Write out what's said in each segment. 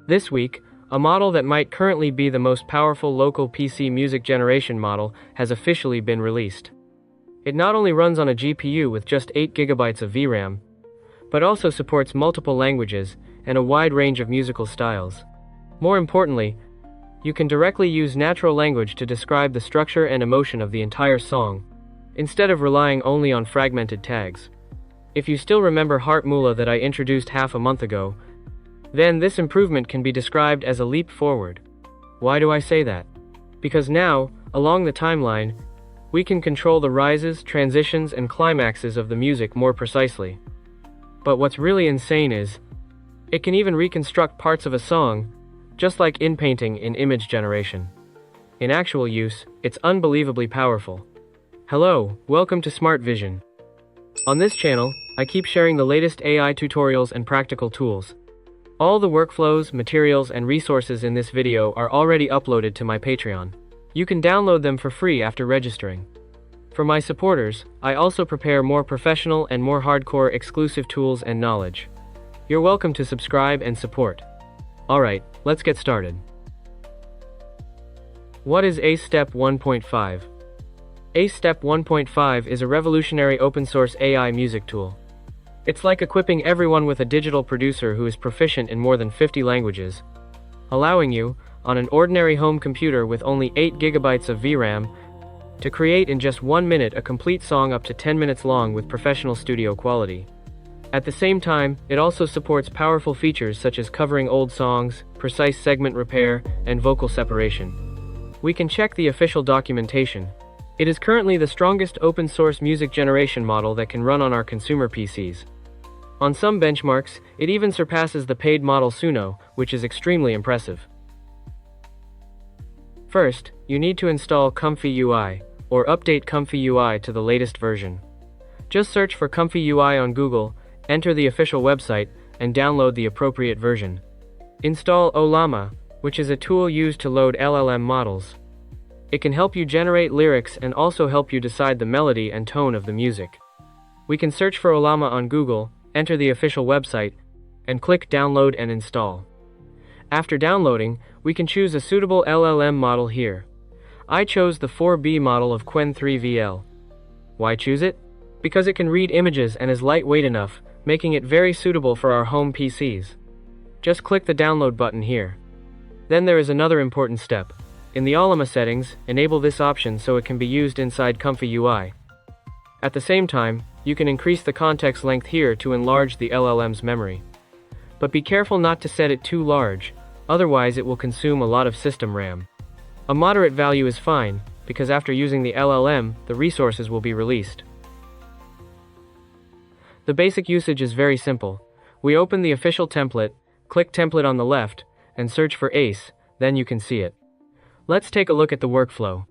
This week, a model that might currently be the most powerful local PC music generation model has officially been released. It not only runs on a GPU with just 8GB of VRAM, but also supports multiple languages and a wide range of musical styles. More importantly, you can directly use natural language to describe the structure and emotion of the entire song, instead of relying only on fragmented tags. If you still remember Heart Mula that I introduced half a month ago, then this improvement can be described as a leap forward. Why do I say that? Because now, along the timeline, we can control the rises, transitions, and climaxes of the music more precisely. But what's really insane is, it can even reconstruct parts of a song, just like inpainting in image generation. In actual use, it's unbelievably powerful. Hello, welcome to Smart Vision. On this channel, I keep sharing the latest AI tutorials and practical tools. All the workflows, materials, and resources in this video are already uploaded to my Patreon. You can download them for free after registering. For my supporters, I also prepare more professional and more hardcore exclusive tools and knowledge. You're welcome to subscribe and support. Alright, let's get started. What is AceStep 1.5? AceStep 1.5 is a revolutionary open-source AI music tool. It's like equipping everyone with a digital producer who is proficient in more than 50 languages, allowing you, on an ordinary home computer with only 8GB of VRAM, to create in just 1 minute a complete song up to 10 minutes long with professional studio quality. At the same time, it also supports powerful features such as covering old songs, precise segment repair, and vocal separation. We can check the official documentation. It is currently the strongest open-source music generation model that can run on our consumer PCs. On some benchmarks, it even surpasses the paid model Suno, which is extremely impressive. First, you need to install ComfyUI, or update ComfyUI to the latest version. Just search for ComfyUI on Google, enter the official website, and download the appropriate version. Install Ollama, which is a tool used to load LLM models. It can help you generate lyrics and also help you decide the melody and tone of the music. We can search for Ollama on Google, enter the official website, and click Download and Install. After downloading, we can choose a suitable LLM model here. I chose the 4B model of Qwen 3VL. Why choose it? Because it can read images and is lightweight enough, making it very suitable for our home PCs. Just click the download button here. Then there is another important step. In the Ollama settings, enable this option so it can be used inside ComfyUI. At the same time, you can increase the context length here to enlarge the LLM's memory. But be careful not to set it too large, otherwise it will consume a lot of system RAM. A moderate value is fine, because after using the LLM, the resources will be released. The basic usage is very simple. We open the official template, click Template on the left, and search for ACE, then you can see it. Let's take a look at the workflow.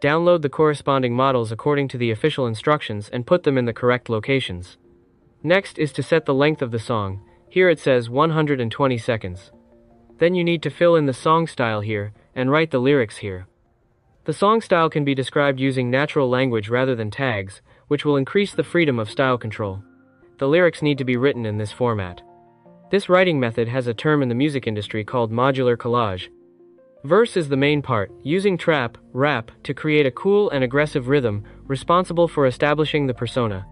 Download the corresponding models according to the official instructions and put them in the correct locations. Next is to set the length of the song. Here it says 120 seconds. Then you need to fill in the song style here, and write the lyrics here. The song style can be described using natural language rather than tags, which will increase the freedom of style control. The lyrics need to be written in this format. This writing method has a term in the music industry called modular collage. Verse is the main part, using trap, rap, to create a cool and aggressive rhythm, responsible for establishing the persona.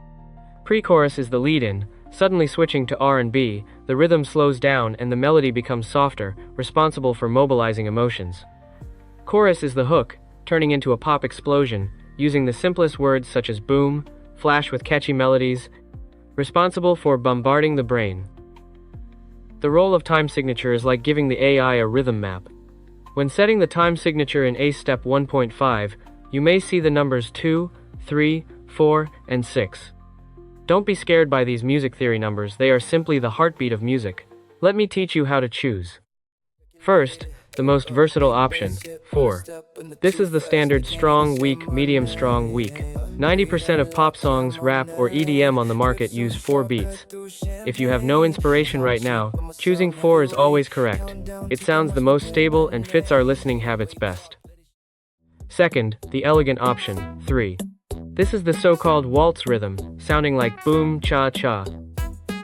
Pre-chorus is the lead-in, suddenly switching to R&B, the rhythm slows down and the melody becomes softer, responsible for mobilizing emotions. Chorus is the hook, turning into a pop explosion, using the simplest words such as boom, flash with catchy melodies, responsible for bombarding the brain. The role of time signature is like giving the AI a rhythm map. When setting the time signature in AceStep 1.5, you may see the numbers 2, 3, 4, and 6. Don't be scared by these music theory numbers, they are simply the heartbeat of music. Let me teach you how to choose. First, the most versatile option, 4. This is the standard strong, weak, medium strong, weak. 90% of pop songs, rap, or EDM on the market use 4 beats. If you have no inspiration right now, choosing 4 is always correct. It sounds the most stable and fits our listening habits best. Second, the elegant option, 3. This is the so-called waltz rhythm, sounding like boom, cha-cha.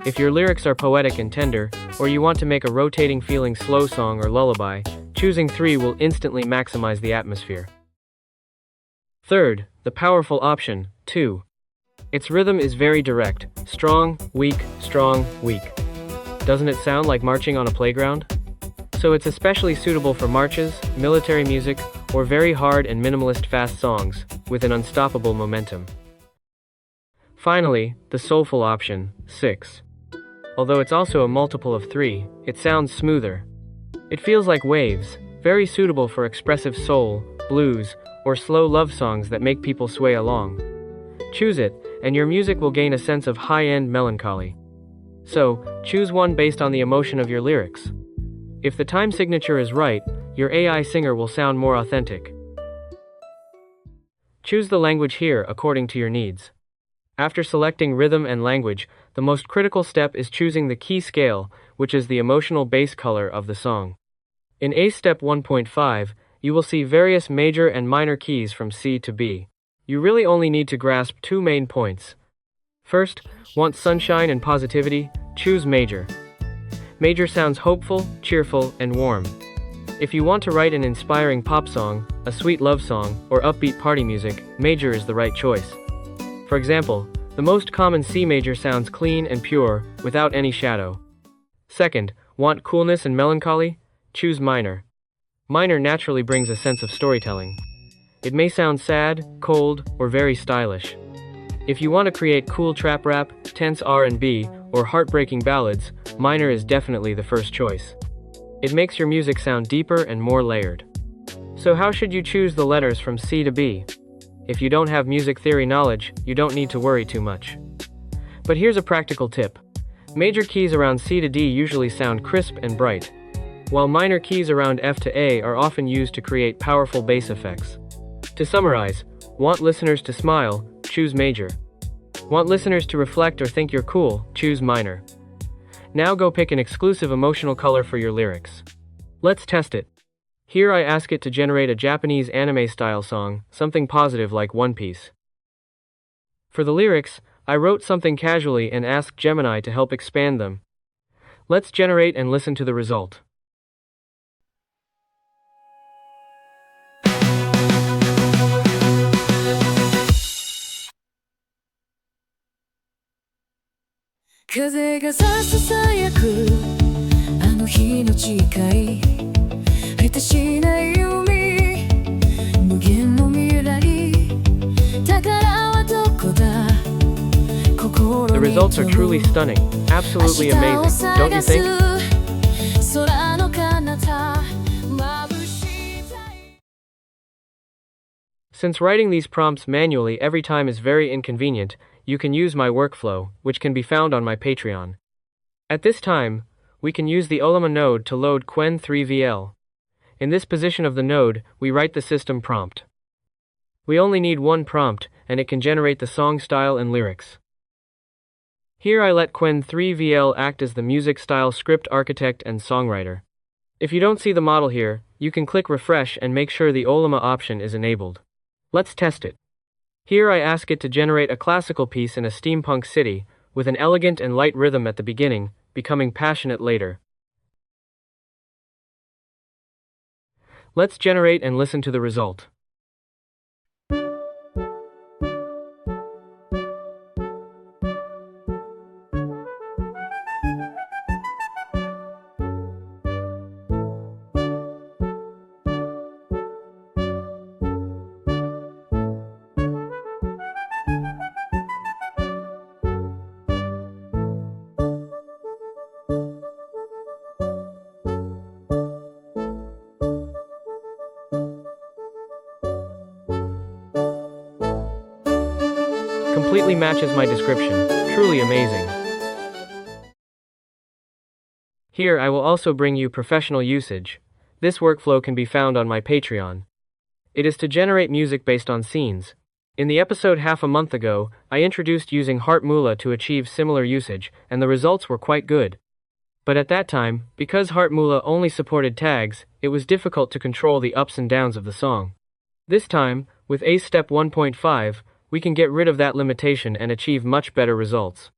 If your lyrics are poetic and tender, or you want to make a rotating feeling slow song or lullaby, choosing 3 will instantly maximize the atmosphere. Third, the powerful option, 2. Its rhythm is very direct, strong, weak, weak. Doesn't it sound like marching on a playground? So it's especially suitable for marches, military music, or very hard and minimalist fast songs, with an unstoppable momentum. Finally, the soulful option, 6. Although it's also a multiple of 3, it sounds smoother. It feels like waves, very suitable for expressive soul, blues, or slow love songs that make people sway along. Choose it, and your music will gain a sense of high-end melancholy. So, choose one based on the emotion of your lyrics. If the time signature is right, your AI singer will sound more authentic. Choose the language here according to your needs. After selecting rhythm and language, the most critical step is choosing the key scale, which is the emotional bass color of the song. In ACE Step 1.5, you will see various major and minor keys from C to B. You really only need to grasp 2 main points. First, want sunshine and positivity? Choose major. Major sounds hopeful, cheerful, and warm. If you want to write an inspiring pop song, a sweet love song, or upbeat party music, major is the right choice. For example, the most common C major sounds clean and pure, without any shadow. Second, want coolness and melancholy? Choose minor. Minor naturally brings a sense of storytelling. It may sound sad, cold, or very stylish. If you want to create cool trap rap, tense R&B, or heartbreaking ballads, minor is definitely the first choice. It makes your music sound deeper and more layered. So how should you choose the letters from C to B? If you don't have music theory knowledge, you don't need to worry too much. But here's a practical tip. Major keys around C to D usually sound crisp and bright, while minor keys around F to A are often used to create powerful bass effects. To summarize, want listeners to smile? Choose major. Want listeners to reflect or think you're cool? Choose minor. Now go pick an exclusive emotional color for your lyrics. Let's test it. Here I ask it to generate a Japanese anime-style song, something positive like One Piece. For the lyrics, I wrote something casually and asked Gemini to help expand them. Let's generate and listen to the result. The results are truly stunning, absolutely amazing, don't you think? Since writing these prompts manually every time is very inconvenient, you can use my workflow, which can be found on my Patreon. At this time, we can use the Ollama node to load Qwen3VL. In this position of the node, we write the system prompt. We only need one prompt, and it can generate the song style and lyrics. Here I let Qwen3VL act as the music style script architect and songwriter. If you don't see the model here, you can click refresh and make sure the Ollama option is enabled. Let's test it. Here I ask it to generate a classical piece in a steampunk city, with an elegant and light rhythm at the beginning, becoming passionate later. Let's generate and listen to the result. Completely matches my description. Truly amazing. Here I will also bring you professional usage. This workflow can be found on my Patreon. It is to generate music based on scenes. In the episode half a month ago, I introduced using Heartmula to achieve similar usage, and the results were quite good. But at that time, because Heartmula only supported tags, it was difficult to control the ups and downs of the song. This time, with ACE Step 1.5, we can get rid of that limitation and achieve much better results.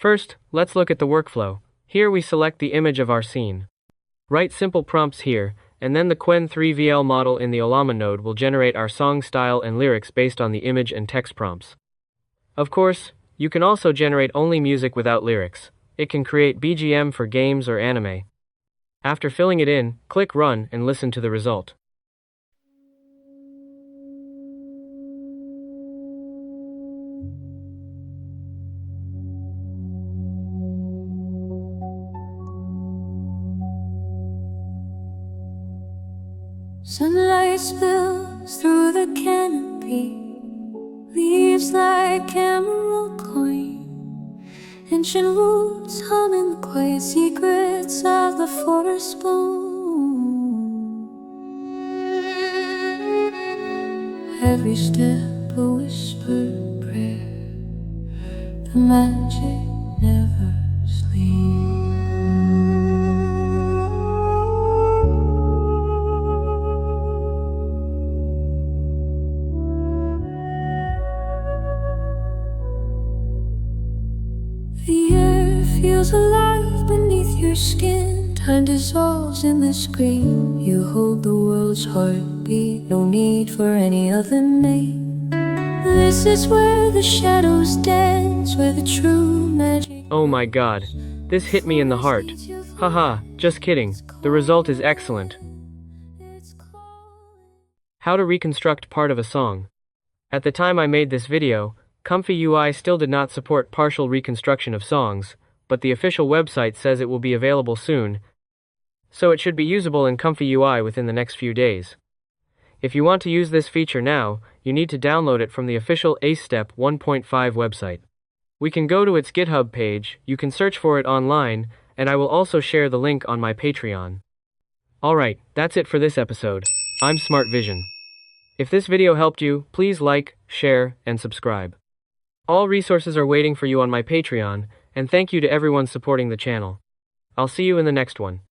First, let's look at the workflow. Here we select the image of our scene. Write simple prompts here, and then the Qwen 3VL model in the Olama node will generate our song style and lyrics based on the image and text prompts. Of course, you can also generate only music without lyrics. It can create BGM for games or anime. After filling it in, click Run and listen to the result. Sunlight spills through the canopy, leaves like emerald coin. Ancient woods hum in the quiet secrets of the forest bloom. Every step a whispered prayer, the magic never sleeps. The air feels alive beneath your skin. Time dissolves in the screen. You hold the world's heartbeat. No need for any other name. This is where the shadows dance, where the true magic. Oh my god. This hit me in the heart. Haha, just kidding. The result is excellent. How to reconstruct part of a song. At the time I made this video, ComfyUI still did not support partial reconstruction of songs, but the official website says it will be available soon, so it should be usable in ComfyUI within the next few days. If you want to use this feature now, you need to download it from the official AceStep 1.5 website. We can go to its GitHub page, you can search for it online, and I will also share the link on my Patreon. Alright, that's it for this episode. I'm Smart Vision. If this video helped you, please like, share, and subscribe. All resources are waiting for you on my Patreon, and thank you to everyone supporting the channel. I'll see you in the next one.